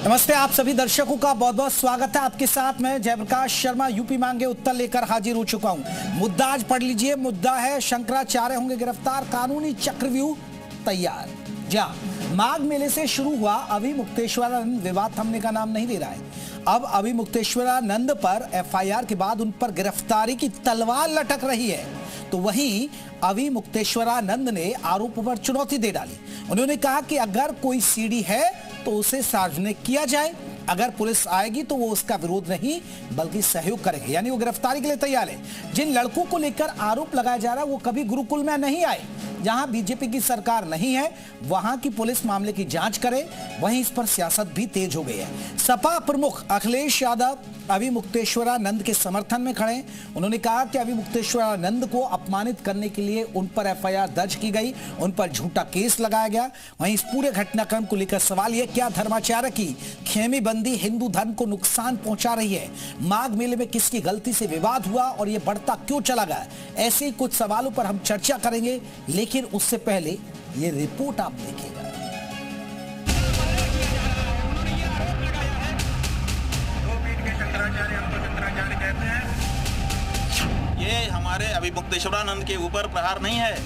नमस्ते, आप सभी दर्शकों का बहुत बहुत स्वागत है। आपके साथ मैं जयप्रकाश शर्मा यूपी मांगे उत्तर लेकर हाजिर हो चुका हूं। मुद्दा आज पढ़ लीजिए। मुद्दा है शंकराचार्य होंगे गिरफ्तार, कानूनी चक्रव्यूह तैयार। जहां माघ मेले से शुरू हुआ अभिमुक्तेश्वरानंद विवाद थमने का नाम नहीं ले रहा है। अब अभिमुक्तेश्वरानंद पर एफआईआर के बाद उन पर गिरफ्तारी की तलवार लटक रही है। तो वहीं अभिमुक्तेश्वरानंद ने आरोपों पर चुनौती दे डाली। उन्होंने कहा कि अगर कोई सीडी है तो उसे सार्वजनिक किया जाए, अगर पुलिस आएगी तो वो उसका विरोध नहीं बल्कि सहयोग करेंगे। यानी वो गिरफ्तारी के लिए तैयार है। जिन लड़कों को लेकर आरोप लगाया जा रहा है वो कभी गुरुकुल में नहीं आए। जहां बीजेपी की सरकार नहीं है वहां की पुलिस मामले की जांच करे। वहीं इस पर सियासत भी तेज हो गई है। सपा प्रमुख अखिलेश यादव अभिमुक्तेश्वरानंद के समर्थन में खड़े। उन्होंने कहा कि अभिमुक्तेश्वरानंद को अपमानित करने के लिए उन पर एफआईआर दर्ज की गई, उन पर झूठा केस लगाया गया। वहीं इस पूरे घटनाक्रम को लेकर सवाल यह, क्या धर्माचार्य की खेमेबंदी हिंदू धर्म को नुकसान पहुंचा रही है? माघ मेले में किसकी गलती से विवाद हुआ और यह बढ़ता क्यों चला गया? ऐसे ही कुछ सवालों पर हम चर्चा करेंगे, लेकिन उससे पहले ये रिपोर्ट आप देखिएगा। ये हमारे अभिमुक्तेश्वरानंद के ऊपर प्रहार नहीं है,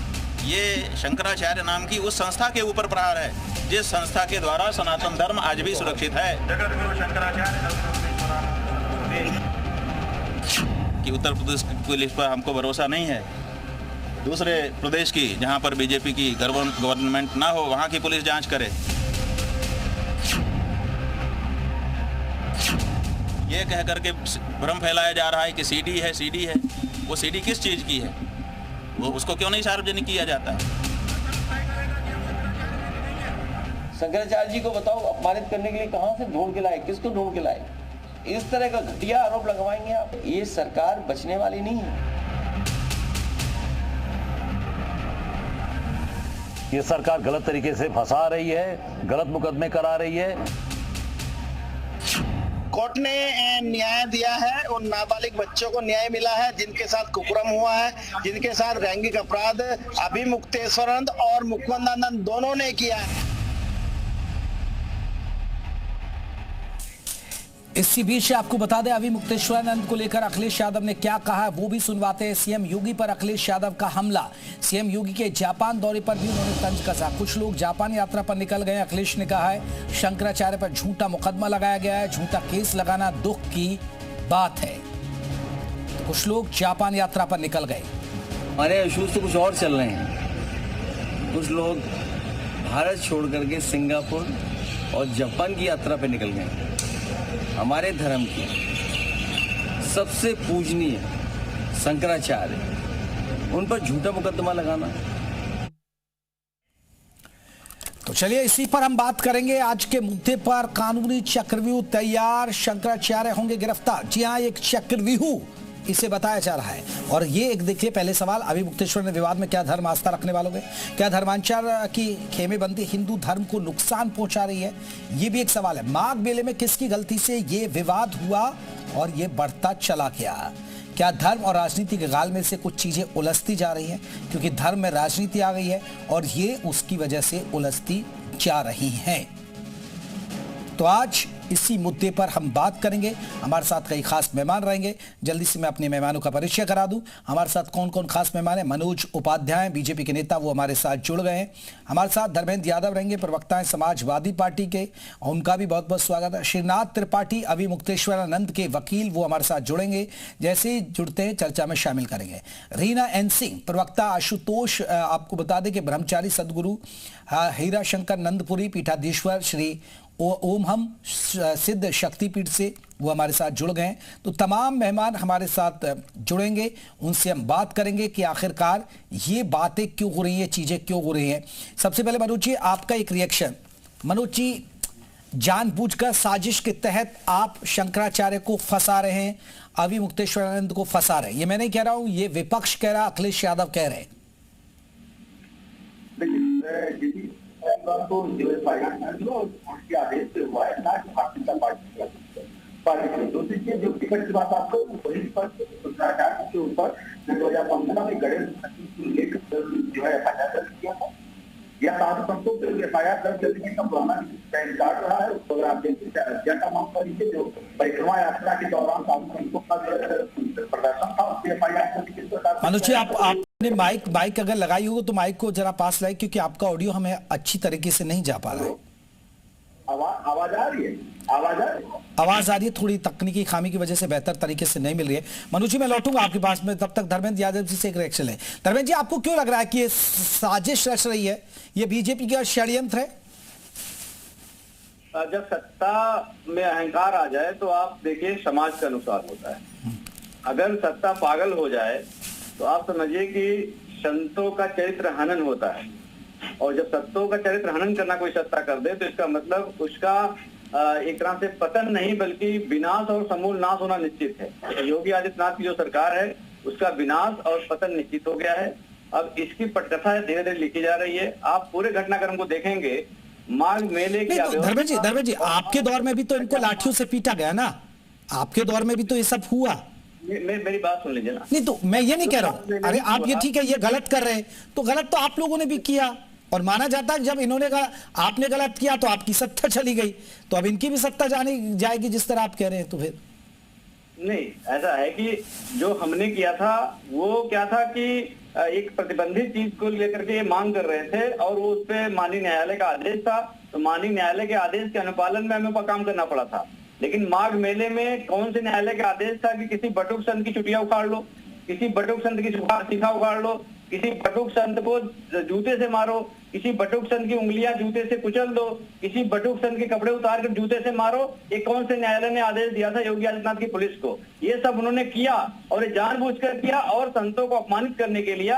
ये शंकराचार्य नाम की उस संस्था के ऊपर प्रहार है जिस संस्था के द्वारा सनातन धर्म आज भी सुरक्षित है। जगत गुरु शंकराचार्य कि उत्तर प्रदेश की पुलिस पर हमको भरोसा नहीं है। दूसरे प्रदेश की जहां पर बीजेपी की गवर्नमेंट ना हो वहां की पुलिस जांच करे। ये कह करके भ्रम फैलाया जा रहा है कि सीडी है, सीडी है। वो सीडी किस चीज की है? वो उसको क्यों नहीं सार्वजनिक किया जाता है? शंकराचार्य जी को बताओ, अपमानित करने के लिए कहां से ढूंढ के लाए, किसको ढूंढ के लाए? इस तरह का घटिया आरोप लगवाएंगे आप? ये सरकार बचने वाली नहीं है। ये सरकार गलत तरीके से फंसा रही है, गलत मुकदमे करा रही है। कोर्ट ने न्याय दिया है, उन नाबालिग बच्चों को न्याय मिला है जिनके साथ कुकर्म हुआ है, जिनके साथ लैंगिक अपराध अभिमुक्तेश्वरानंद और मुकुंदानंद दोनों ने किया है। इसी बीच आपको बता दें अभिमुक्तेश्वरानंद को लेकर अखिलेश यादव ने क्या कहा है वो भी सुनवाते हैं। सीएम योगी पर अखिलेश यादव का हमला। सीएम योगी के जापान दौरे पर भी उन्होंने तंज कसा। कुछ लोग जापान यात्रा पर निकल गए। अखिलेश ने कहा है शंकराचार्य पर झूठा मुकदमा लगाया गया है, झूठा केस लगाना दुख की बात है। तो कुछ लोग जापान यात्रा पर निकल गए। हमारे इश्यूज तो कुछ और चल रहे हैं। कुछ लोग भारत छोड़ करके सिंगापुर और जापान की यात्रा पर निकल गए। हमारे धर्म की सबसे पूजनीय शंकराचार्य, उन पर झूठा मुकदमा लगाना। तो चलिए इसी पर हम बात करेंगे। आज के मुद्दे पर कानूनी चक्रव्यूह तैयार, शंकराचार्य होंगे गिरफ्तार। जी हाँ, एक चक्रव्यूह इसे बताया जा रहा है। और ये एक देखिए, पहले सवाल, अभिमुक्तेश्वर ने विवाद में क्या धर्म आस्था रखने वालों के, क्या धर्माचार्य की खेमेबंदी हिंदू धर्म को नुकसान पहुंचा रही है? ये भी एक सवाल है। माघ मेले में किसकी गलती से ये विवाद हुआ और ये बढ़ता चला गया? क्या धर्म और राजनीति के गाल में से कुछ चीजें उलझती जा रही हैं? क्योंकि धर्म में राजनीति आ गई है और ये उसकी वजह से उलझती जा रही हैं। तो आज इसी मुद्दे पर हम बात करेंगे। हमारे साथ कई खास मेहमान रहेंगे। जल्दी से मैं अपने मेहमानों का परिचय करा दूं। हमारे साथ कौन कौन खास मेहमान हैं? मनोज उपाध्याय, बीजेपी के नेता, वो हमारे साथ जुड़ गए हैं। हमारे साथ धर्मेंद्र यादव रहेंगे, प्रवक्ता हैं समाजवादी पार्टी के, उनका भी बहुत बहुत स्वागत है। श्रीनाथ त्रिपाठी अभिमुक्तेश्वरानंद के वकील, वो हमारे साथ जुड़ेंगे। जैसे ही जुड़ते हैं चर्चा में शामिल करेंगे। रीना एन सिंह, प्रवक्ता आशुतोष, आपको बता दें कि ब्रह्मचारी सदगुरु हीरा शंकर नंदपुरी पीठाधीश्वर श्री ओम हम सिद्ध शक्तिपीठ से वो हमारे साथ जुड़ गए हैं। तो तमाम मेहमान हमारे साथ जुड़ेंगे, उनसे हम बात करेंगे कि आखिरकार ये बातें क्यों हो रही हैं, चीजें क्यों हो रही हैं। सबसे पहले मनोज जी, आपका एक रिएक्शन। मनोज जी, जानबूझकर साजिश के तहत आप शंकराचार्य को फंसा रहे हैं, अभिमुक्तेश्वरानंद को फंसा रहे हैं। ये मैं नहीं कह रहा हूं, ये विपक्ष कह रहा, अखिलेश यादव कह रहे हैं। तो जो उसके आदेश से हुआ है ना कि भारतीय जनता पार्टी की। दूसरी चीज जो टिकट की बात आपको वही पर के ऊपर 2015 में गणेश जो है एफआईआर दर्ज किया था। या साधु संतों के FIR दर्ज करने का पुराना पैन कार्ड रहा है, उसको अगर आप देखिए हत्या का मामला लीजिए, जो परिक्रमा यात्रा के दौरान साधु संतों का प्रदर्शन था, उसकी FIR। मनोज जी, आपने माइक अगर लगाई हो तो माइक को जरा पास लाए, क्योंकि आपका ऑडियो हमें अच्छी तरीके से नहीं जा पा रहा है। आवाज आ रही है? आवाज आ रही है, थोड़ी तकनीकी खामी की वजह से बेहतर तरीके से नहीं मिल रही है। मनोज जी, मैं लौटूंगा आपके पास में, तब तक धर्मेंद्र यादव जी से एक रिएक्शन है। धर्मेंद्र जी, आपको क्यों लग रहा है कि ये साजिश रच रही है, ये बीजेपी का षड्यंत्र है? जब सत्ता में अहंकार आ जाए तो आप देखिए समाज के अनुसार होता है। अगर सत्ता पागल हो जाए तो आप समझिए कि संतों का चरित्र हनन होता है, और जब संतों का चरित्र हनन करना कोई सत्ता कर दे तो इसका मतलब उसका एक तरह से पतन नहीं बल्कि विनाश और समूल नाश होना निश्चित है। योगी आदित्यनाथ की जो सरकार है उसका विनाश और पतन निश्चित हो गया है। अब इसकी पटकथा धीरे धीरे लिखी जा रही है। आप पूरे घटनाक्रम को देखेंगे, माघ मेले की धर्मेंद्र जी, आपके दौर में भी तो इनको लाठियों से पीटा गया ना, आपके दौर में भी तो ये सब हुआ। मेरी बात सुन लीजिए ना। नहीं तो मैं ये नहीं कह रहा हूँ, अरे आप ये ठीक है, ये गलत कर रहे हैं तो गलत तो आप लोगों ने भी किया, और माना जाता है जब इन्होंने आपने गलत किया तो आपकी सत्ता चली गई, तो अब इनकी भी सत्ता जाएगी जिस तरह आप कह रहे हैं। तो फिर नहीं, ऐसा है कि जो हमने किया था वो क्या था कि एक प्रतिबंधित चीज को लेकर के मांग कर रहे थे, और वो उस पर माननीय न्यायालय का आदेश था, तो माननीय न्यायालय के आदेश के अनुपालन में हमें काम करना पड़ा था। लेकिन माघ मेले में कौन से न्यायालय का आदेश था कि किसी बटुक संत की चुटिया उखाड़ लो, किसी बटुक संत की शिखा उखाड़ लो, किसी बटुक संत को जूते से मारो, किसी बटुक संत की उंगलियां जूते से कुचल दो, किसी बटुक संत के कपड़े उतार कर जूते से मारो, ये कौन से न्यायालय ने आदेश दिया था योगी आदित्यनाथ की पुलिस को? ये सब उन्होंने किया, और ये जानबूझकर किया और संतों को अपमानित करने के लिए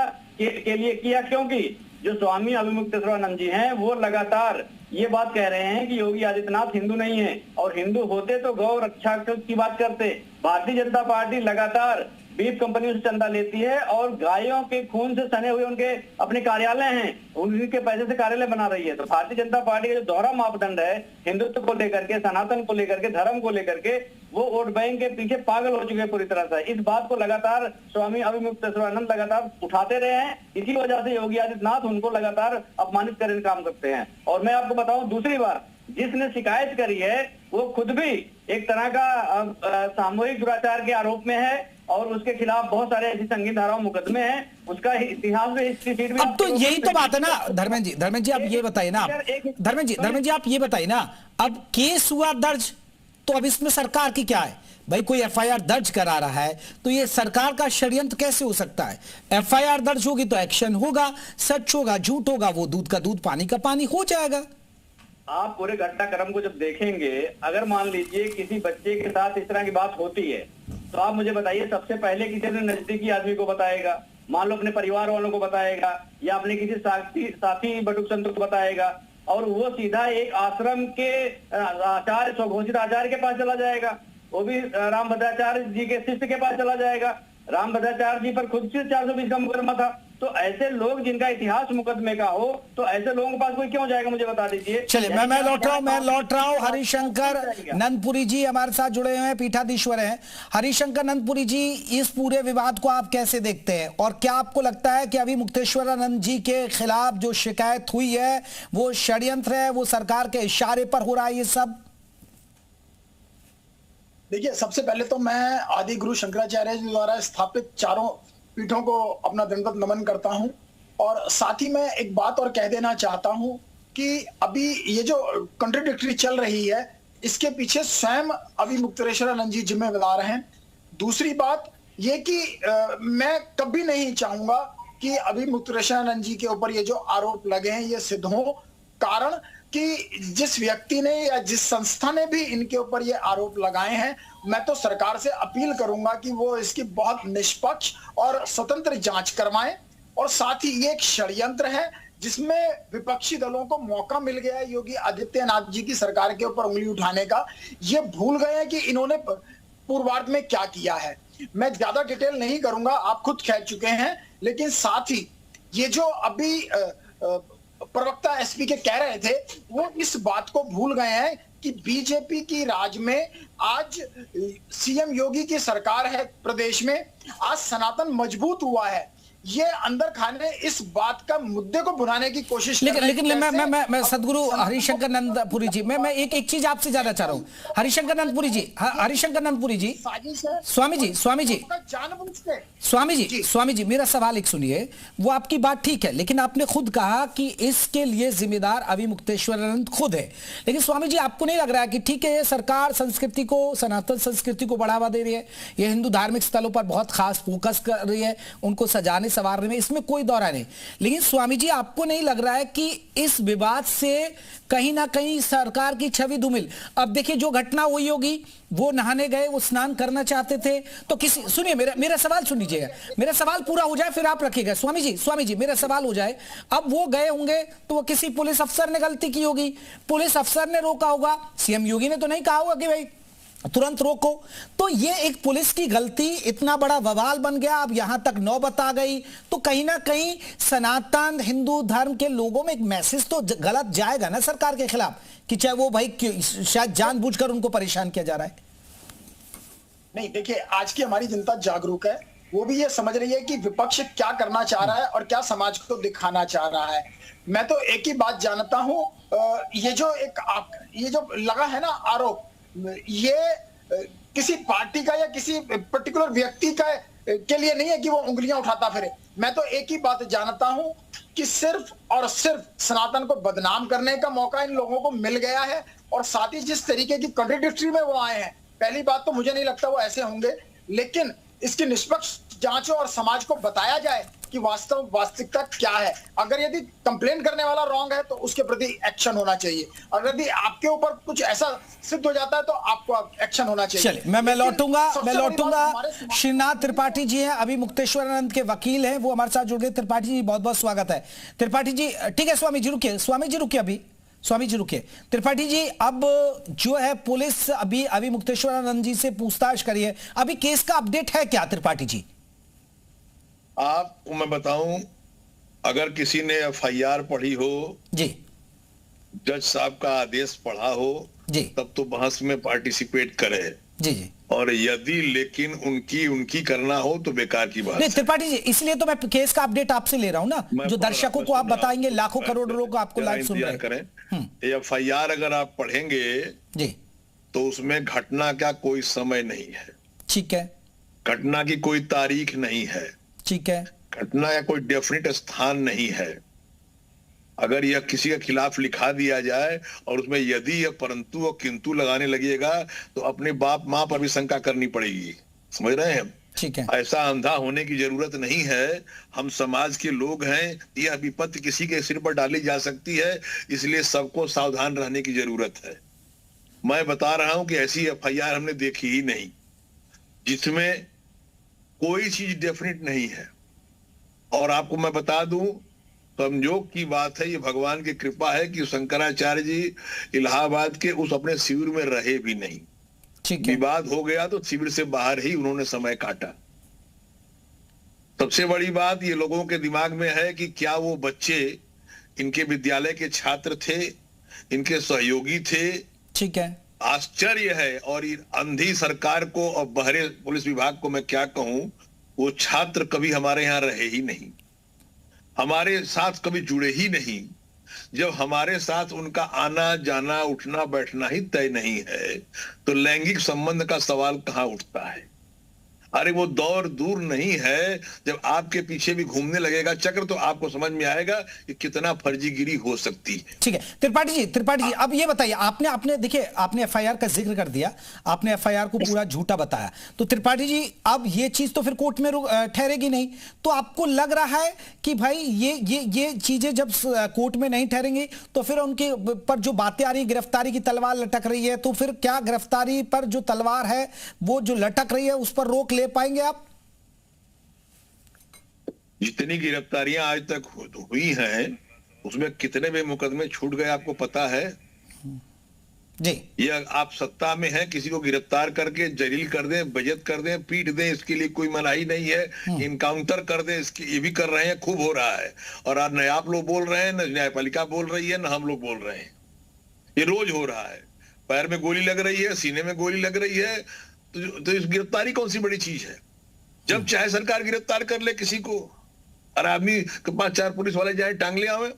किया, क्योंकि जो स्वामी अभिमुक्तेश्वरानंद जी हैं वो लगातार ये बात कह रहे हैं कि योगी आदित्यनाथ हिंदू नहीं है, और हिंदू होते तो गौ रक्षा की बात करते। भारतीय जनता पार्टी लगातार बीफ कंपनियों से चंदा लेती है और गायों के खून से सने हुए उनके अपने कार्यालय हैं, उनके पैसे से कार्यालय बना रही है। तो भारतीय जनता पार्टी का जो दोहरा मापदंड है हिंदुत्व को लेकर के, सनातन को लेकर के, धर्म को लेकर के, वो वोट बैंक के पीछे पागल हो चुके हैं पूरी तरह से। इस बात को लगातार स्वामी अभिमुक्तेश्वरानंद लगातार उठाते रहे हैं, इसी वजह से योगी आदित्यनाथ उनको लगातार अपमानित करने का काम करते हैं। और मैं आपको बताऊं, दूसरी बार जिसने शिकायत करी है वो खुद भी एक तरह का सामूहिक दुराचार के आरोप में है, और उसके खिलाफ बहुत सारे ऐसी संगीन धाराओं मुकदमे हैं, उसका इतिहास में हिस्ट्री शीट भी। अब तो यही तो बात है ना धर्मेंद्र जी, आप ये बताइए ना, धर्मेंद्र जी आप ये बताइए ना, अब केस हुआ दर्ज तो अब इसमें सरकार की क्या है भाई? कोई FIR दर्ज करा रहा है तो ये सरकार का षड्यंत्र कैसे हो सकता है? FIR दर्ज होगी तो एक्शन होगा, सच होगा झूठ होगा, वो दूध का दूध पानी का पानी हो जाएगा। आप पूरे घटनाक्रम को जब देखेंगे, अगर मान लीजिए किसी बच्चे के साथ इस तरह की बात होती है तो आप मुझे बताइए सबसे पहले किसी ने नजदीकी आदमी को बताएगा, मान लो अपने परिवार वालों को बताएगा, या अपने किसी साथी बटुक संत को बताएगा, और वो सीधा एक आश्रम के आचार्य, स्वघोषित आचार्य के पास चला जाएगा, वो भी रामभद्राचार्य जी के शिष्य के पास चला जाएगा। रामभद्राचार्य जी पर खुद से 420 का मुकदमा था। तो ऐसे लोग जिनका इतिहास मुकदमे का हो, तो ऐसे लोगों के पास कोई क्यों जाएगा, मुझे बता दीजिए। चलिए मैं लौट रहा हूं। हरिशंकर नंदपुरी जी हमारे साथ जुड़े हुए हैं, पीठाधीश्वर हैं। हरिशंकर नंदपुरी जी, इस पूरे विवाद को आप कैसे देखते हैं, और क्या आपको लगता है कि अभी मुक्तेश्वरानंद जी के खिलाफ जो शिकायत हुई है वो षड्यंत्र है, वो सरकार के इशारे पर हो रहा है ये सब? देखिए, सबसे पहले तो मैं आदि गुरु शंकराचार्य जी द्वारा स्थापित चारों पीठों को अपना दंडवत नमन करता हूं, और साथ ही मैं एक बात और कह देना चाहता हूं कि अभी ये जो कंट्राडिक्टरी चल रही है इसके पीछे स्वयं अभिमुक्तेश्वरानंद जी जिम्मेदार हैं। दूसरी बात ये कि मैं कभी नहीं चाहूंगा कि अभिमुक्तेश्वरानंद जी के ऊपर ये जो आरोप लगे हैं ये सिद्ध हो, कारण कि जिस व्यक्ति ने या जिस संस्था ने भी इनके ऊपर ये आरोप लगाए हैं, मैं तो सरकार से अपील करूंगा कि वो इसकी बहुत निष्पक्ष और स्वतंत्र जांच करवाएं। और साथ ही ये एक षड्यंत्र है जिसमें विपक्षी दलों को मौका मिल गया है योगी आदित्यनाथ जी की सरकार के ऊपर उंगली उठाने का। ये भूल गए हैं कि इन्होंने पूर्वार्ध में क्या किया है। मैं ज्यादा डिटेल नहीं करूंगा, आप खुद कह चुके हैं, लेकिन साथ ही ये जो अभी प्रवक्ता एसपी के कह रहे थे वो इस बात को भूल गए हैं कि बीजेपी की राज में आज सीएम योगी की सरकार है प्रदेश में, आज सनातन मजबूत हुआ है। ये अंदर खाने इस बात का मुद्दे को भुनाने की कोशिश कर रहे हैं। लेकिन मैं सदगुरु हरिशंकर नंदपुरी जी, मैं एक चीज आपसे जानना चाह रहा हूँ। हरिशंकर नंदपुरी जी, हरिशंकर नंदपुरी जी, स्वामी जी मेरा सवाल एक सुनिए। वो आपकी बात ठीक है, लेकिन आपने खुद कहा कि इसके लिए जिम्मेदार अभिमुक्तेश्वरानंद खुद है। लेकिन स्वामी जी, आपको नहीं लग रहा है कि ठीक है, सरकार संस्कृति को, सनातन संस्कृति को बढ़ावा दे रही है, ये हिंदू धार्मिक स्थलों पर बहुत खास फोकस कर रही है, उनको सजाने सवारने में, इसमें कोई दौरा नहीं। लेकिन स्वामी जी, आपको नहीं लग रहा है कि इस विवाद से कहीं ना कहीं सरकार की छवि धूमिल? अब देखिए, जो घटना हुई होगी, वो नहाने गए, वो स्नान करना चाहते थे, तो किसी, सुनिए मेरा सवाल सुन लीजिएगा, मेरा सवाल पूरा हो जाए फिर आप रखिएगा। स्वामी जी मेरा सवाल हो जाए। अब वो गए होंगे तो वो किसी पुलिस अफसर ने गलती की होगी, पुलिस अफसर ने रोका होगा, सीएम योगी ने तो नहीं कहा होगा कि भाई तुरंत रोको। तो ये एक पुलिस की गलती, इतना बड़ा बवाल बन गया, अब यहां तक नौबत आ गई, तो कहीं ना कहीं सनातन हिंदू धर्म के लोगों में एक मैसेज तो गलत जाएगा ना सरकार के खिलाफ, कि चाहे वो भाई शायद जानबूझकर उनको परेशान किया जा रहा है। नहीं, देखिए, आज की हमारी जनता जागरूक है, वो भी ये समझ रही है कि विपक्ष क्या करना चाह रहा है और क्या समाज को दिखाना चाह रहा है। मैं तो एक ही बात जानता हूं, ये जो लगा है ना आरोप, ये किसी पार्टी का या किसी पर्टिकुलर व्यक्ति का के लिए नहीं है कि वो उंगलियां उठाता फिरे। मैं तो एक ही बात जानता हूं कि सिर्फ और सिर्फ सनातन को बदनाम करने का मौका इन लोगों को मिल गया है, और साथ ही जिस तरीके की कॉन्ट्रडिक्टरी में वो आए हैं, पहली बात तो मुझे नहीं लगता वो ऐसे होंगे, लेकिन इसकी निष्पक्ष जांच और समाज को बताया जाए कि वास्तविकता क्या है। अगर यदि कंप्लेंट करने वाला रॉन्ग है तो उसके प्रति एक्शन होना चाहिए, अगर यदि आपके ऊपर कुछ ऐसा सिद्ध हो जाता है तो आपको एक्शन होना चाहिए। चलिए, मैं लौटूंगा। श्रीनाथ त्रिपाठी जी हैं, अभिमुक्तेश्वरानंद के वकील हैं, वो हमारे साथ जुड़ गए। त्रिपाठी जी, बहुत बहुत स्वागत है। त्रिपाठी जी, ठीक है, स्वामी जी रुकिए, त्रिपाठी जी, अब जो है पुलिस अभी अभिमुक्तेश्वरानंद जी से पूछताछ करी है, अभी केस का अपडेट है क्या त्रिपाठी जी? आपको मैं बताऊं, अगर किसी ने एफआईआर पढ़ी हो जी, जज साहब का आदेश पढ़ा हो जी, तब तो बहस में पार्टिसिपेट करे जी जी, और यदि लेकिन उनकी करना हो तो बेकार की बात है। त्रिपाठी जी, इसलिए तो मैं केस का अपडेट आपसे ले रहा हूं ना, जो दर्शकों को आप बताएंगे, लाखों करोड़ों लोग आपको लाइव सुन रहे हैं। करें एफआईआर अगर आप पढ़ेंगे जी, तो उसमें घटना का कोई समय नहीं है, ठीक है, घटना की कोई तारीख नहीं है, ठीक है, घटना का कोई डेफिनेट स्थान नहीं है। अगर यह किसी के खिलाफ लिखा दिया जाए और उसमें यदि या परंतु और किंतु लगाने लगेगा तो अपने बाप मां पर भी शंका करनी पड़ेगी। समझ रहे हैं? ठीक है, ऐसा अंधा होने की जरूरत नहीं है। हम समाज के लोग हैं, यह विपत्ति किसी के सिर पर डाली जा सकती है, इसलिए सबको सावधान रहने की जरूरत है। मैं बता रहा हूं कि ऐसी एफआईआर हमने देखी ही नहीं जिसमें कोई चीज डेफिनेट नहीं है। और आपको मैं बता दूं, संयोग की बात है, ये भगवान की कृपा है कि शंकराचार्य जी इलाहाबाद के उस अपने शिविर में रहे भी नहीं। विवाद हो गया तो शिविर से बाहर ही उन्होंने समय काटा। सबसे बड़ी बात ये लोगों के दिमाग में है कि क्या वो बच्चे इनके विद्यालय के छात्र थे, इनके सहयोगी थे। ठीक है, आश्चर्य है। और अंधी सरकार को और बहरे पुलिस विभाग को मैं क्या कहूं, वो छात्र कभी हमारे यहाँ रहे ही नहीं, हमारे साथ कभी जुड़े ही नहीं। जब हमारे साथ उनका आना जाना उठना बैठना ही तय नहीं है तो लैंगिक संबंध का सवाल कहां उठता है? अरे वो दौर दूर नहीं है, जब आपके पीछे भी घूमने लगेगा चक्र तो आपको समझ में आएगा कि कितना फर्जीगिरी हो सकती है। ठीक है, त्रिपाठी जी, अब ये बताइए, आपने देखिए, आपने एफआईआर का जिक्र कर दिया, आपने एफआईआर को पूरा झूठा बताया, तो त्रिपाठी जी अब ये चीज तो फिर कोर्ट में ठहरेगी नहीं, तो आपको लग रहा है कि भाई ये चीजें जब कोर्ट में नहीं ठहरेंगी तो फिर उनके पर जो बातें आ रही, गिरफ्तारी की तलवार लटक रही है, तो फिर क्या गिरफ्तारी पर जो तलवार है वो जो लटक रही है उस पर रोक ले पाएंगे आप? जितनी गिरफ्तारियां आज तक हुई हैं उसमें कितने भी मुकदमे छूट गए आपको पता है जी? ये आप सत्ता में हैं, किसी को गिरफ्तार करके जलील कर दें, बेइज्जत कर दें, पीट दें, इसके लिए कोई मनाही नहीं है। इनकाउंटर कर दें, इसकी ये भी कर रहे हैं, खूब हो रहा है। और आज न आप लोग बोल रहे हैं, न न्यायपालिका बोल रही है, न हम लोग बोल रहे हैं, ये रोज हो रहा है। पैर में गोली लग रही है, सीने में गोली लग रही है, तो इस गिरफ्तारी कौन सी बड़ी चीज है? जब चाहे सरकार गिरफ्तार कर ले किसी को, और आदमी के पास 4 पुलिस वाले जाए टांग ले आवे।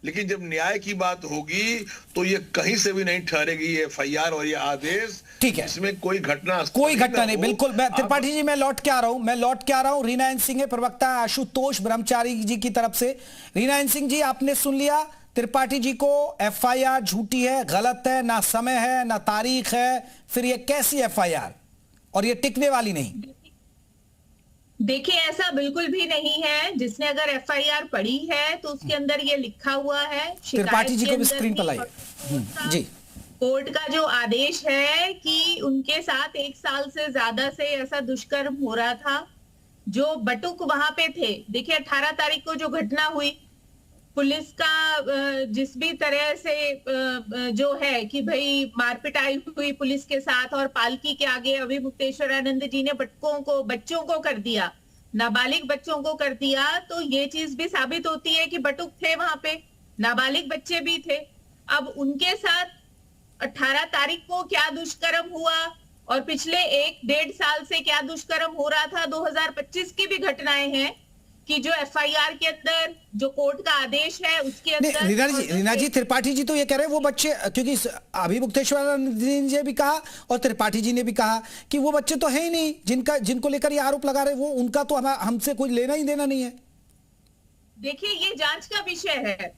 लेकिन जब न्याय की बात होगी तो ये कहीं से भी नहीं ठहरेगी, ये एफआईआर और ये आदेश। ठीक है, इसमें कोई घटना नहीं। बिल्कुल, मैं त्रिपाठी जी मैं लौट के आ रहा हूं। रीना एन सिंह है, प्रवक्ता आशुतोष ब्रह्मचारी जी की तरफ से। रीना एन सिंह जी, आपने सुन लिया त्रिपाठी जी को, एफआईआर झूठी है, गलत है, ना समय है ना तारीख है, फिर ये कैसी एफआईआर, और ये टिकने वाली नहीं। देखिए, ऐसा बिल्कुल भी नहीं है। जिसने अगर एफआईआर पढ़ी है तो उसके अंदर ये लिखा हुआ है, त्रिपाठी जी को भी स्क्रीन पर लाइए जी। कोर्ट का जो आदेश है कि उनके साथ 1 साल से ज्यादा से ऐसा दुष्कर्म हो रहा था। जो बटुक वहां पे थे, देखिए 18 तारीख को जो घटना हुई, पुलिस का जिस भी तरह से जो है कि भाई मारपिटाई हुई पुलिस के साथ, और पालकी के आगे अभिमुक्तेश्वरानंद जी ने बच्चों को कर दिया, नाबालिग बच्चों को कर दिया, तो ये चीज भी साबित होती है कि बटुक थे वहां पे, नाबालिग बच्चे भी थे। अब उनके साथ 18 तारीख को क्या दुष्कर्म हुआ और पिछले 1-1.5 साल से क्या दुष्कर्म हो रहा था, 2025 की भी घटनाएं हैं कि जो एफआईआर के अंदर जो कोर्ट का आदेश है उसके अंदर। रीना जी, त्रिपाठी जी तो ये कह रहे हैं वो बच्चे, क्योंकि अभिमुक्तेश्वरानंद जी ने भी कहा और त्रिपाठी जी ने भी कहा कि वो बच्चे तो है ही नहीं जिनको लेकर ये आरोप लगा रहे, वो उनका तो हमसे कोई लेना ही देना नहीं है। देखिए, ये जांच का विषय है।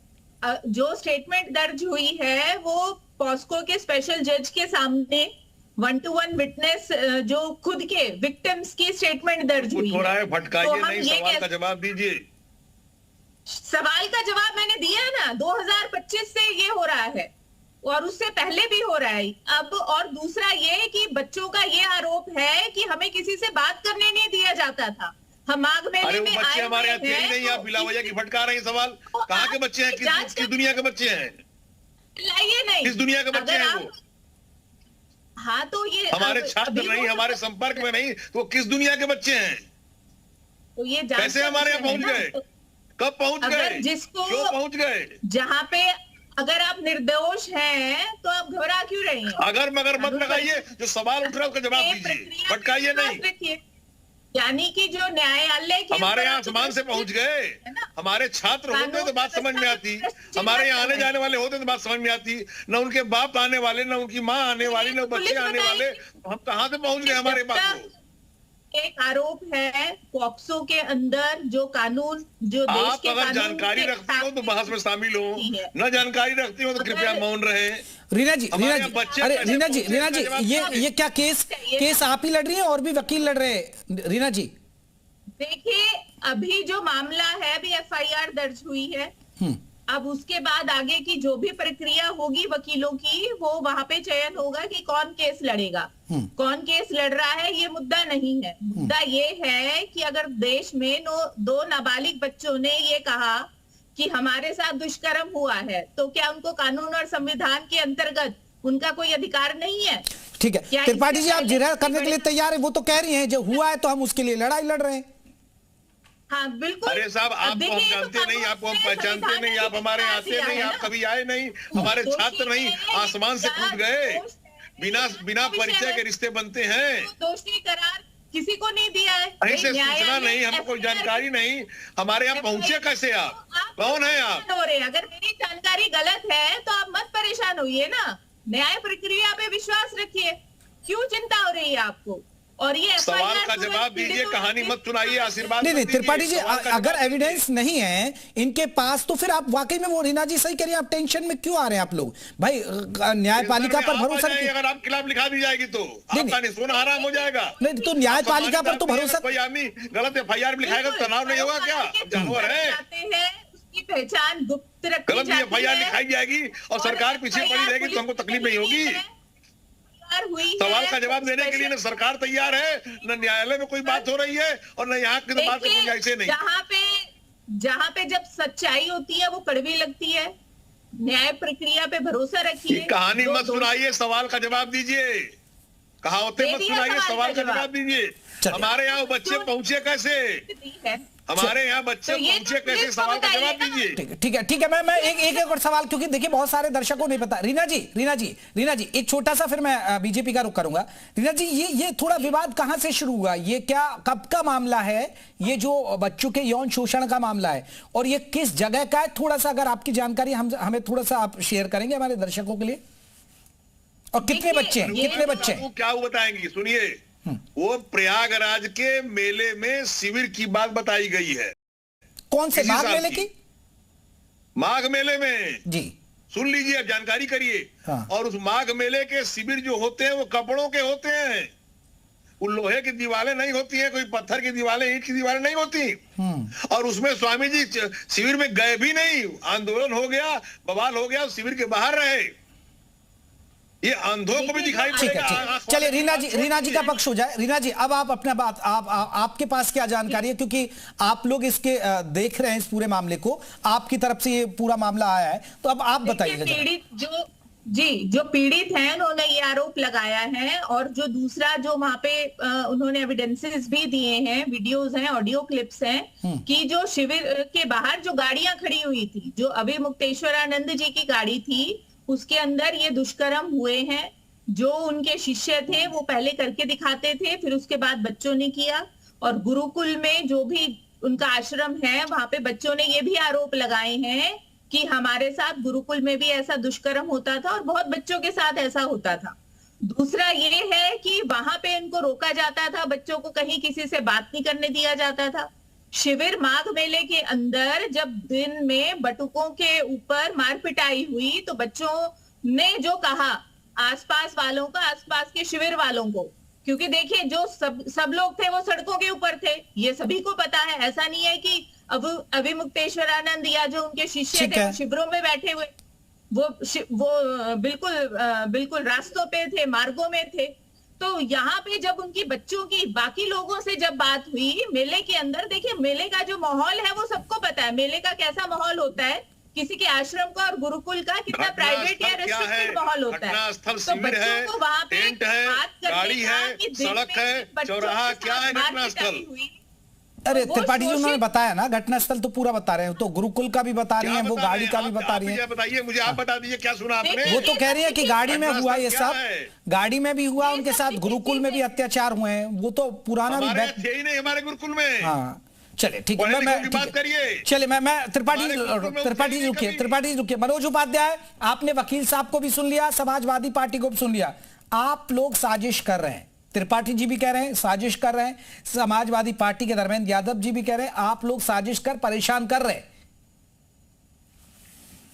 जो स्टेटमेंट दर्ज हुई है वो पॉस्को के स्पेशल जज के सामने 1-to-1 विटनेस जो खुद के विक्टिम्स की स्टेटमेंट दर्ज हुई है। भटकाइए नहीं, सवाल का जवाब दीजिए। सवाल का जवाब मैंने दिया ना, 2025 से ये हो रहा है और उससे पहले भी हो रहा है। अब और दूसरा ये कि बच्चों का ये आरोप है कि हमें किसी से बात करने नहीं दिया जाता था। हम माघ मेले में बच्चे हमारे यहाँ थे नहीं, आप बिलावजा की भटका रहे हैं सवाल। कहाँ के बच्चे हैं, किस दुनिया के बच्चे हैं? लाइए नहीं, किस दुनिया के बच्चे हैं वो? हाँ, तो ये हमारे छात्र नहीं, हमारे संपर्क में नहीं, तो वो किस दुनिया के बच्चे हैं? तो ये कैसे हमारे यहाँ पहुंच गए? कब पहुंच गए? जिसको क्यों पहुंच गए? जहाँ पे अगर आप निर्दोष हैं तो आप घबरा क्यों रहे हैं? अगर मगर मत लगाइए, जो सवाल उठ रहा है उसका जवाब दीजिए, भटकाइए नहीं। यानी कि जो न्यायालय की हमारे यहाँ आसमान से पहुंच गए। हमारे छात्र होते तो बात समझ में आती, हमारे यहाँ आने जाने वाले होते तो बात समझ में आती। न उनके बाप आने वाले, न उनकी माँ आने वाली, न बच्चे आने वाले, हम कहाँ से पहुंच गए हमारे बात को? एक आरोप है पॉक्सो के अंदर जो कानून, जो देश आप के अगर जानकारी रखती हो तो बहस में शामिल हो, न जानकारी रखती हो तो कृपया मौन रहे। रीना जी, अरे रीना जी, ये क्या केस आप ही लड़ रही हैं और भी वकील लड़ रहे हैं? रीना जी, देखिए, अभी जो मामला है, अभी एफआईआर दर्ज हुई है। अब उसके बाद आगे की जो भी प्रक्रिया होगी वकीलों की, वो वहां पे चयन होगा कि कौन केस लड़ेगा। कौन केस लड़ रहा है ये मुद्दा नहीं है। मुद्दा ये है कि अगर देश में 2 नाबालिग बच्चों ने ये कहा कि हमारे साथ दुष्कर्म हुआ है, तो क्या उनको कानून और संविधान के अंतर्गत उनका कोई अधिकार नहीं है? ठीक है, त्रिपाठी जी आप जिरह करने के लिए तैयार है? वो तो कह रही हैं जो हुआ है तो हम उसके लिए लड़ाई लड़ रहे हैं। हाँ, बिल्कुल। अरे साहब, आपको हम जानते नहीं, आपको हम पहचानते नहीं, आप हमारे आते नहीं, आप कभी आए नहीं, हमारे छात्र नहीं, आसमान से कूद गए। बिना परिचय के रिश्ते बनते हैं। दोषी करार किसी को नहीं दिया है, कहीं से सूचना नहीं, हमको कोई जानकारी नहीं। हमारे यहाँ पहुंचे कैसे आप? कौन है आप? अगर मेरी जानकारी गलत है तो आप मत परेशान होइए ना, न्याय प्रक्रिया पे विश्वास रखिए। क्यों चिंता हो रही है आपको? और ये सवाल का जवाब दीजिए, कहानी मत सुनाइए, आशीर्वाद नहीं, त्रिपाठी जी, अगर एविडेंस नहीं है इनके पास तो फिर आप वाकई में, वो रीना जी सही कह रही हैं, आप टेंशन में क्यों आ रहे हैं आप लोग? भाई, न्यायपालिका पर भरोसा नहीं। अगर आप खिलाफ लिखा दी जाएगी तो आपका निशान हराम हो जाएगा। नहीं तो न्यायपालिका पर तो भरोसा। कोई आदमी गलत एफआईआर में लिखाएगा तो तनाव नहीं होगा क्या? जानवर है, उसकी पहचान गुप्त रखी गलत एफआईआर लिखाई जाएगी और सरकार पीछे पड़ी रहेगी तो हमको तकलीफ नहीं होगी। सवाल का जवाब देने के लिए न सरकार तैयार है, न न्यायालय में कोई बात हो रही है, और न यहाँ की बात ऐसे नहीं। जहाँ पे जब सच्चाई होती है वो कड़वी लगती है। न्याय प्रक्रिया पे भरोसा रखिए। कहानी मत सुनाइए, सवाल का जवाब दीजिए। कहावतें मत सुनाइए, सवाल का जवाब दीजिए। हमारे यहाँ बच्चे पहुंचे कैसे? हमारे यहाँ बच्चे पहुंचे कैसे, सवाल का जवाब दीजिए। ठीक है मैं एक और सवाल, क्योंकि देखिए बहुत सारे दर्शकों को नहीं पता। रीना जी एक छोटा सा, फिर मैं बीजेपी का रुख करूंगा। रीना जी, ये थोड़ा विवाद कहां से शुरू हुआ? ये क्या कब का मामला है? ये जो बच्चों के यौन शोषण का मामला है, और ये किस जगह का है? थोड़ा सा अगर आपकी जानकारी हमें थोड़ा सा आप शेयर करेंगे हमारे दर्शकों के लिए। और कितने बच्चे हैं, कितने बच्चे हैं? क्या वो बताएंगी, सुनिए। वो प्रयागराज के मेले में शिविर की बात बताई गई है। कौन से माघ मेले की? माघ मेले में जी, सुन लीजिए, अब जानकारी करिए। हाँ। और उस माघ मेले के शिविर जो होते हैं वो कपड़ों के होते हैं। वो लोहे की दीवारें नहीं होती हैं, कोई पत्थर की दीवारें, ईंट की दीवारें नहीं होती। और उसमें स्वामी जी शिविर में गए भी नहीं। आंदोलन हो गया, बवाल हो गया, शिविर के बाहर रहे। ये अंधों को भी दिखाई पड़ेगा। चलिए रीना जी का पक्ष हो जाए। रीना जी, अब आप अपना बात, आपके पास क्या जानकारी है, क्योंकि आप लोग इसके देख रहे हैं इस पूरे मामले को, आपकी तरफ से ये पूरा मामला आया है, तो अब आप बताइएगा। जो पीड़ित हैं उन्होंने ये आरोप लगाया है, और जो दूसरा जो वहां पे उन्होंने एविडेंसेस भी दिए हैं, वीडियोस हैं, ऑडियो क्लिप्स हैं, कि जो शिविर के बाहर जो गाड़ियां खड़ी हुई थी, जो अभिमुक्तेश्वरानंद जी की गाड़ी थी, उसके अंदर ये दुष्कर्म हुए हैं। जो उनके शिष्य थे वो पहले करके दिखाते थे, फिर उसके बाद बच्चों ने किया। और गुरुकुल में जो भी उनका आश्रम है, वहां पे बच्चों ने ये भी आरोप लगाए हैं कि हमारे साथ गुरुकुल में भी ऐसा दुष्कर्म होता था, और बहुत बच्चों के साथ ऐसा होता था। दूसरा ये है कि वहां पे इनको रोका जाता था, बच्चों को कहीं किसी से बात नहीं करने दिया जाता था। शिविर माघ मेले के अंदर जब दिन में बटुकों के ऊपर मार पिटाई हुई, तो बच्चों ने जो कहा आसपास वालों का, आसपास के शिविर वालों को, क्योंकि देखिए जो सब लोग थे वो सड़कों के ऊपर थे, ये सभी को पता है। ऐसा नहीं है कि अभिमुक्तेश्वरानंद या जो उनके शिष्य थे वो शिविरों में बैठे हुए, वो बिल्कुल रास्तों पे थे, मार्गों में थे। तो यहाँ पे जब उनकी बच्चों की बाकी लोगों से जब बात हुई मेले के अंदर, देखिए मेले का जो माहौल है वो सबको पता है, मेले का कैसा माहौल होता है, किसी के आश्रम का और गुरुकुल का कितना प्राइवेट या रेस्ट्रिक्टेड माहौल होता है। तो बच्चों को वहाँ पे बात करने का कि सड़क है, चौराहा, क्या है घटना स्थल? अरे त्रिपाठी जी उन्होंने बताया ना, घटनास्थल तो पूरा बता रहे हैं, तो गुरुकुल का भी बता रही हैं, वो गाड़ी का भी बता रही हैं। बताइए मुझे, आप बता दीजिए क्या सुना आपने? वो तो कह रही है कि गाड़ी में हुआ ये सब, गाड़ी में भी हुआ, उनके साथ गुरुकुल में भी अत्याचार हुए हैं, वो तो पुराना भी थे ही नहीं हमारे गुरुकुल में। हाँ चलिए ठीक है, मैं चलिए मैं त्रिपाठी जी रुकिए। मनोज उपाध्याय, आपने वकील साहब को भी सुन लिया, समाजवादी पार्टी को भी सुन लिया, आप लोग साजिश कर रहे हैं, त्रिपाठी जी भी कह रहे हैं साजिश कर रहे हैं, समाजवादी पार्टी के धर्मेंद्र यादव जी भी कह रहे हैं आप लोग साजिश कर परेशान कर रहे हैं।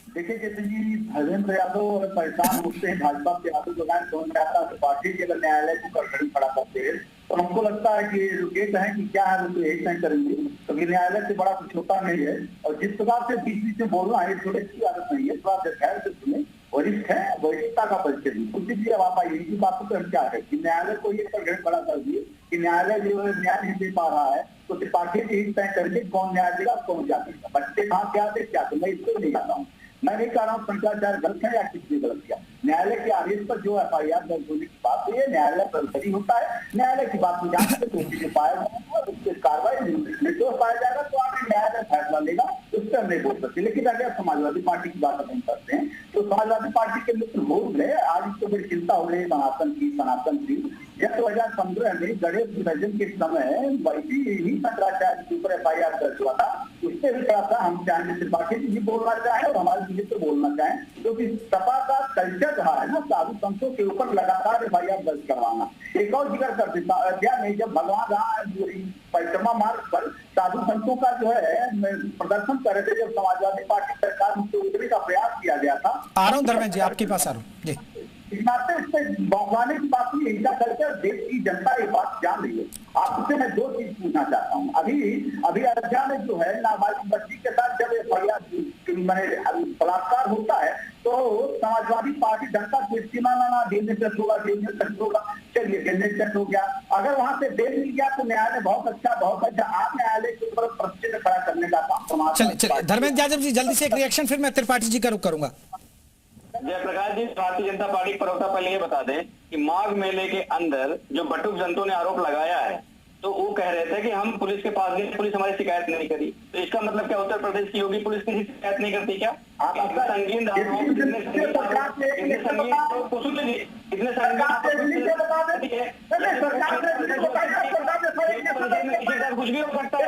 देखिए जैसे जी धर्मेंद्र यादव परेशान मुझसे भाजपा के यादव जो है पार्टी के अगर न्यायालय को कड़कड़ी खड़ा करते हैं तो हमको लगता है कि ये कहें कि क्या है वो यही तय करेंगे, क्योंकि न्यायालय से बड़ा कुछ होता नहीं है। और जिस प्रकार से बीच बीच में बोलना है थोड़ी अच्छी आदत नहीं है, थोड़ा ध्यान से सुने, वरिष्ठ है, वरिष्ठता का परिचय दी। कुछ भी अब आप आइए, इसी बातों पर हम क्या है कि न्यायालय को ये कड़कड़ी खड़ा कर दिए कि न्यायालय जो है न्याय नहीं दे पा रहा है, तो त्रिपाठी जी तय करके कौन न्याय देगा कौन जाएगा, बच्चे कहाँ क्या थे क्या थे, मैं इसको नहीं कहता हूँ। मैं नहीं कह रहा हूँ शंकराचार्य गलत है या किसी ने गलत किया, न्यायालय के आदेश पर जो FIR दर्ज होने की बात है न्यायालय पर सही होता है, न्यायालय की बात में जांच से दोषी जो पाया जाएगा उस पर कार्रवाई निर्दोष पाया जाएगा तो आगे न्यायालय फैसला लेगा, उस पर हम नहीं बोल सकते। लेकिन अगर समाजवादी पार्टी की बात हम करते हैं तो समाजवादी पार्टी के मित्र बोल रहे आज इसको बड़ी चिंता हो रही है सनातन की। जब 2015 में गणेश विसर्जन के समय वैसी ही शंकराचार्य के ऊपर FIR दर्ज हुआ था, उससे भी थोड़ा सा हम चाहेंगे त्रिपाठी जी बोलना चाहें और हमारे मित्र बोलना चाहें, क्योंकि सपा का कल्चर रहा है ना साधु संतों के ऊपर लगातार FIR दर्ज करवाना। एक और जिक्र कर देता अध्याय में जब भगवान राम परिक्रमा मार्ग पर साधु संतों का जो है प्रदर्शन कर रहे थे, जब समाजवादी पार्टी सरकार उनसे उतरने का प्रयास किया गया था। आ रहा हूं धर्मेंद्र जी आपके पास आ रहा हूं जी। इस नाते इससे बौखाने की बात नहीं, इनका कल्चर देश की जनता ये बात जान रही है। आपसे मैं दो चीज पूछना चाहता हूँ, अभी अयोध्या में जो है नाबालिग बच्ची के साथ जब बलात्कार होता है तो समाजवादी पार्टी जनता को इस्तीमा देने से होगा, चलिए देने हो गया, अगर वहां से दे नहीं गया तो न्यायालय बहुत अच्छा आप न्यायालय के ऊपर प्रश्न खड़ा करने का काम। चलिए धर्मेंद्र यादव जी जल्दी से एक रिएक्शन, फिर मैं त्रिपाठी जी का रुख करूंगा। जयप्रकाश जी, भारतीय जनता पार्टी प्रवक्ता पहले ये बता दें कि माघ मेले के अंदर जो बटुक जनता ने आरोप लगाया है तो वो कह रहे थे कि हम पुलिस के पास गए, पुलिस हमारी शिकायत नहीं करी। तो इसका मतलब क्या उत्तर प्रदेश की योगी पुलिस किसी शिकायत नहीं करती क्या? इतना संगीन धाराओं इतने संगीन कुछ भी हो सकता है।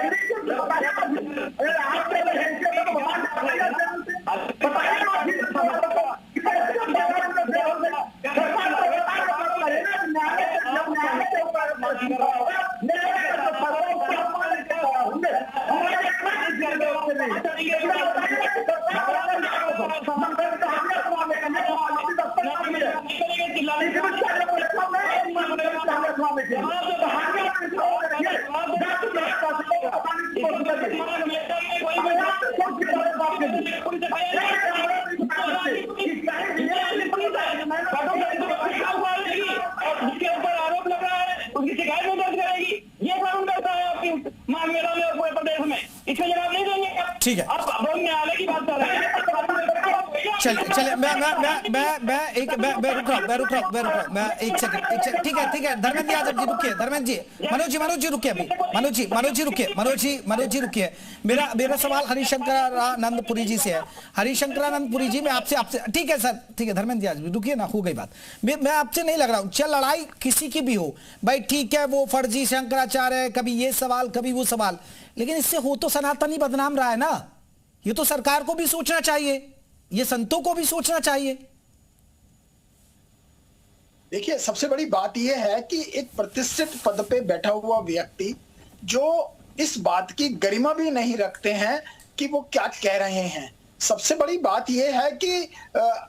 ठीक है, न्यायालय की बात कर रहे हैं। चलिए मैं रुक रहा हूँ, मैं एक सेकंड, ठीक है, धर्मेंद्र यादव जी रुकिए, धर्मेंद्र जी, मनोज जी रुकिए अभी, मनोज जी रुकिए। मेरा सवाल हरिशंकरानंदपुरी जी से है। हरिशंकरानंदपुरी जी, मैं आपसे ठीक है सर, ठीक है, धर्मेंद्र यादव जी रुकिए ना, हो गई बात। मैं आपसे नहीं लग रहा हूँ, चल लड़ाई किसी की भी हो भाई, ठीक है, वो फर्जी शंकराचार्य है, कभी ये सवाल कभी वो सवाल, लेकिन इससे हो तो सनातन ही बदनाम रहा है ना। ये तो सरकार को भी सोचना चाहिए, ये संतों को भी सोचना चाहिए। देखिए, सबसे बड़ी बात यह है कि एक प्रतिष्ठित पद पे बैठा हुआ व्यक्ति जो इस बात की गरिमा भी नहीं रखते हैं कि वो क्या कह रहे हैं। सबसे बड़ी बात यह है कि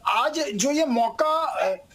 आज जो ये मौका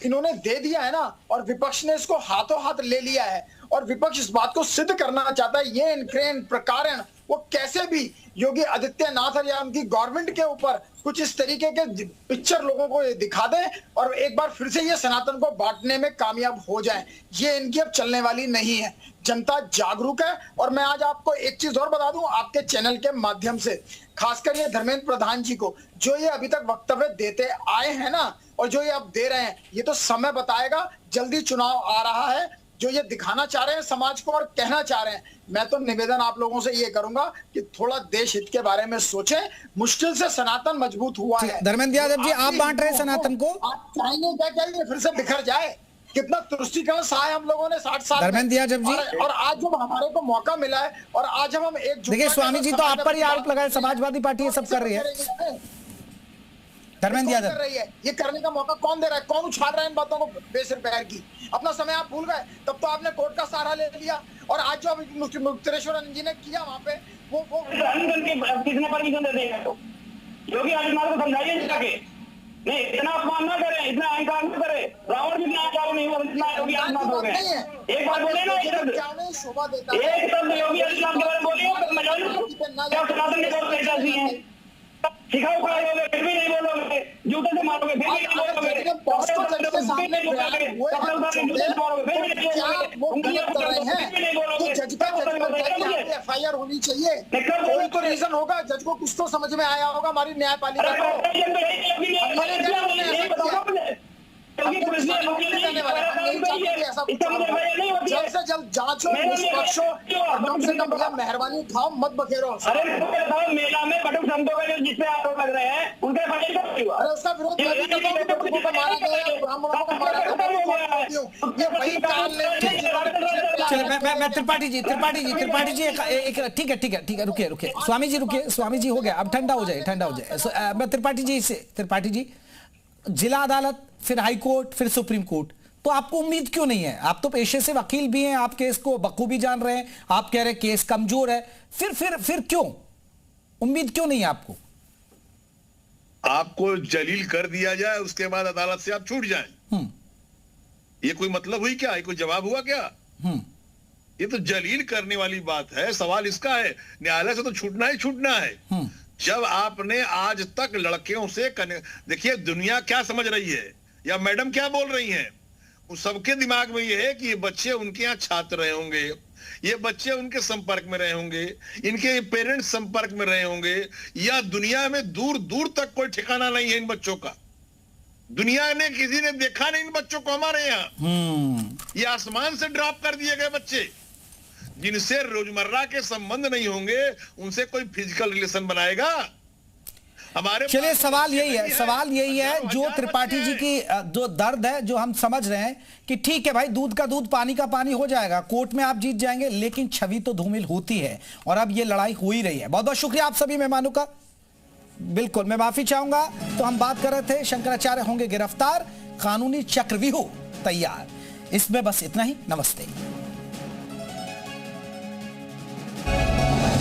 इन्होंने दे दिया है ना, और विपक्ष ने इसको हाथों हाथ ले लिया है, और विपक्ष इस बात को सिद्ध करना चाहता है, ये इनक्रेन प्रकारण वो कैसे भी योगी आदित्यनाथ या उनकी गवर्नमेंट के ऊपर कुछ इस तरीके के पिक्चर लोगों को दिखा दें और एक बार फिर से ये सनातन को बांटने में कामयाब हो जाए। ये इनकी अब चलने वाली नहीं है। जनता जागरूक है। और मैं आज आपको एक चीज और बता दूं आपके चैनल के माध्यम से, खासकर ये धर्मेंद्र प्रधान जी को, जो ये अभी तक वक्तव्य देते आए हैं ना, और जो ये अब दे रहे हैं, ये तो समय बताएगा। जल्दी चुनाव आ रहा है, जो ये दिखाना चाह रहे हैं समाज को और कहना चाह रहे हैं, मैं तो निवेदन आप लोगों से ये करूंगा कि थोड़ा देश हित के बारे में सोचें। मुश्किल से सनातन मजबूत हुआ है। धर्मेंद्र यादव जी, आप बांट रहे हैं सनातन को, आप चाहेंगे क्या ये फिर से बिखर जाए? कितना तुष्टिकरण सहा है हम लोगों ने 60 साल। धर्मेंद्र यादव जी, और आज जब हमारे को मौका मिला है और आज जब हम एक, देखिए स्वामी जी तो आप पर ही आरोप लगाए, समाजवादी पार्टी ये सब कर रही है। धर्मेंद्र यादव कर रही है, ये करने का मौका कौन दे रहा है? कौन उछाल रहा है इन बातों को बेसिर पैर की? अपना समय आप भूल गए, तब तो आपने कोर्ट का सहारा ले लिया। और आज जो मुक्तेश्वर जी ने किया वहां पे, वो किसने परमिशन दे देगा? तो योगी आदित्यनाथ को समझाइए जाके, नहीं इतना अपमान ना करें, इतना अहंकार ना करें। रावण जितना अहंकार नहीं हुआ जितना योगी आदित्यनाथ हो गए। एक बार बोले ना, एक शब्द योगी आदित्यनाथ के बारे में बोलिए, मैं जानूं क्या सनातन के तौर पर ऐसी है। सिखाओ खड़े हो गए, फिर भी नहीं बोलोगे, जूते से मारोगे, फिर भी नहीं बोलोगे, FIR होनी चाहिए। कोई तो रीजन होगा, जज को कुछ तो समझ में आया होगा हमारी न्यायपालिका जल्द से जल्द जांच हो, निष्पक्ष हो, कम से कम मेहरबानी उठाओ, मत बखेरो। अरे मेला में बटुक संतों का जो जिसपे आरोप लग रहे हैं उनके अरे उसका विरोध बटुकों को मारा गया, ब्राह्मणों को मारा गया, ये वही कारण। चलिए मैं त्रिपाठी जी एक ठीक है रुकिए स्वामी जी हो गया, अब ठंडा हो जाए। मैं त्रिपाठी जी, जिला अदालत, फिर हाई कोर्ट, फिर सुप्रीम कोर्ट, तो आपको उम्मीद क्यों नहीं है? आप तो पेशे से वकील भी हैं, आप केस को बखूबी जान रहे हैं, आप कह रहे हैं केस कमजोर है, फिर क्यों उम्मीद क्यों नहीं है आपको? आपको जलील कर दिया जाए, उसके बाद अदालत से आप छूट जाएं। ये कोई मतलब हुई क्या? ये कोई जवाब हुआ क्या? ये तो जलील करने वाली बात है। सवाल इसका है, न्यायालय से तो छूटना ही छूटना है। जब आपने आज तक लड़कियों से देखिए दुनिया क्या समझ रही है या मैडम क्या बोल रही हैं, उन सबके दिमाग में ये है कि ये बच्चे उनके यहाँ छात्र रहे होंगे, ये बच्चे उनके संपर्क में रहे होंगे, इनके पेरेंट्स संपर्क में रहे होंगे, या दुनिया में दूर दूर तक कोई ठिकाना नहीं है इन बच्चों का। दुनिया ने किसी ने देखा नहीं इन बच्चों को हमारे यहाँ। ये आसमान से ड्रॉप कर दिए गए बच्चे। जिनसे रोजमर्रा के संबंध नहीं होंगे उनसे कोई फिजिकल रिलेशन बनाएगा? हमारे चलिए सवाल यही है जो त्रिपाठी जी की जो दर्द है, जो हम समझ रहे हैं कि ठीक है भाई, दूध का दूध पानी का पानी हो जाएगा, कोर्ट में आप जीत जाएंगे, लेकिन छवि तो धूमिल होती है और अब ये लड़ाई हो ही रही है। बहुत बहुत शुक्रिया आप सभी मेहमानों का। बिल्कुल मैं माफी चाहूंगा। तो हम बात कर रहे थे शंकराचार्य होंगे गिरफ्तार, कानूनी चक्रव्यूह तैयार। इसमें बस इतना ही। नमस्ते।